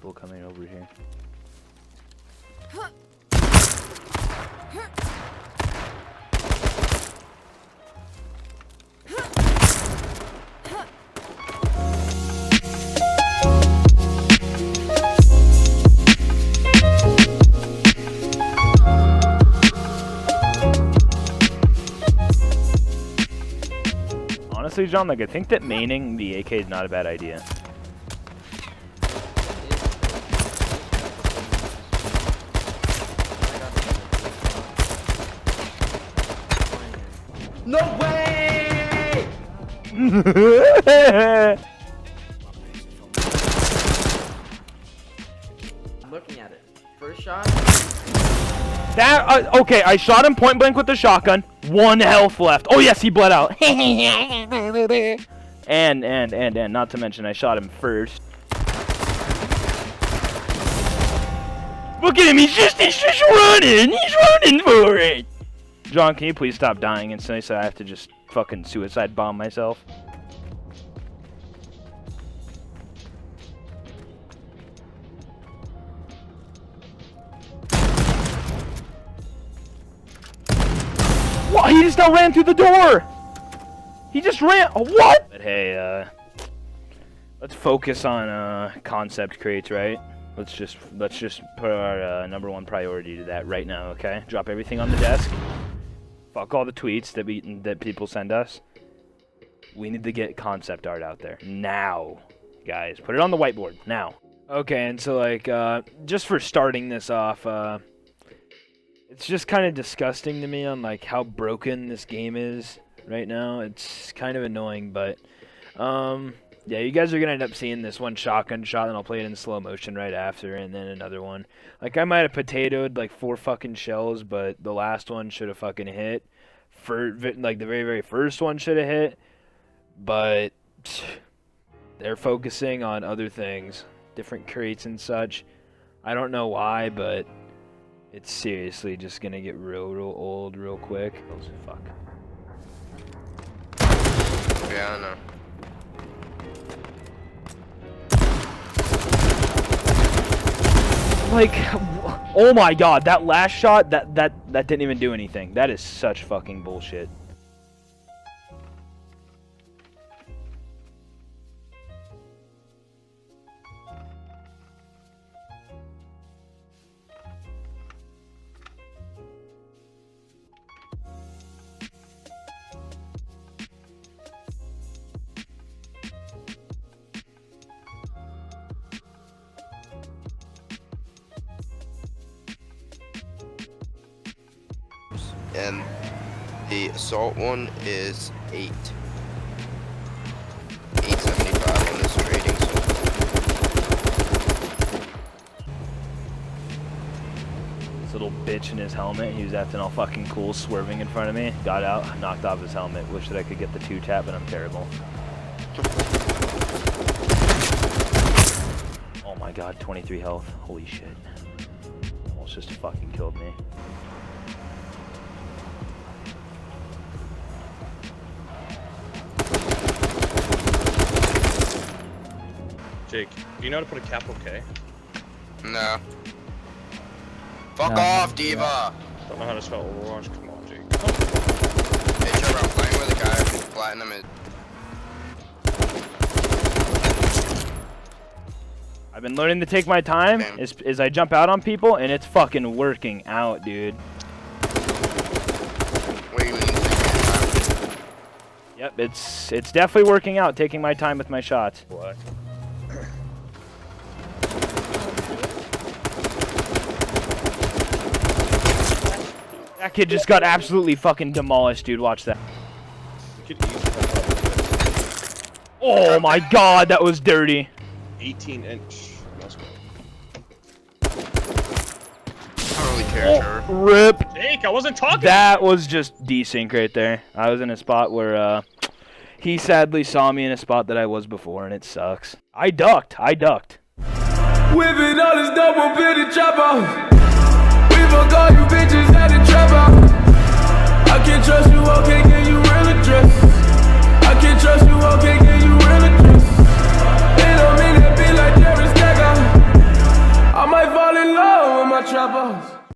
people coming over here. Honestly, John, like, I think that maining the AK is not a bad idea. No way! I'm looking at it. First shot. That, okay, I shot him point blank with the shotgun. 1 health left. Oh yes, he bled out. and not to mention I shot him first. Look at him, he's just running. He's running for it. John, can you please stop dying instantly so I have to just fucking suicide bomb myself? What? He just ran through the door! He just ran. What? But hey, let's focus on concept crates, right? Let's just put our #1 priority to that right now, okay? Drop everything on the desk. Fuck all the tweets that people send us. We need to get concept art out there now, guys. Put it on the whiteboard now. Okay, and so like just for starting this off, it's just kind of disgusting to me on like how broken this game is right now. It's kind of annoying, but yeah, you guys are gonna end up seeing this one shotgun shot, and I'll play it in slow motion right after, and then another one. Like, I might have potatoed like 4 fucking shells, but the last one should have fucking hit. Like the very first one should have hit, but they're focusing on other things, different crates and such. I don't know why, but it's seriously just gonna get real old real quick. Oh, fuck. Yeah, I know. Like, oh my god, that last shot, that didn't even do anything. That is such fucking bullshit. And the assault one is 875 on this rating. So This little bitch in his helmet, he was acting all fucking cool, swerving in front of me. Got out, knocked off his helmet. Wish that I could get the 2-tap, but I'm terrible. Oh my god, 23 health. Holy shit. Almost just fucking killed me. Jake, do you know how to put a capital K? no. Fuck off, Diva. Don't know how to spell Overwatch. Come on, Jake. Hey Trevor, I'm playing with a guy who's platinum is. I've been learning to take my time as I jump out on people, and it's fucking working out, dude. What do you mean? Yep, it's definitely working out, taking my time with my shots. What? That kid just got absolutely fucking demolished, dude. Watch that. Oh my god, that was dirty. 18-inch. Let's go. I don't really care, Trevor. Rip. Jake, I wasn't talking. That was just desync right there. I was in a spot where he sadly saw me in a spot that I was before, and it sucks. I ducked. Whipping all this double bitty chopper. We fuck all you bitches at the trapper.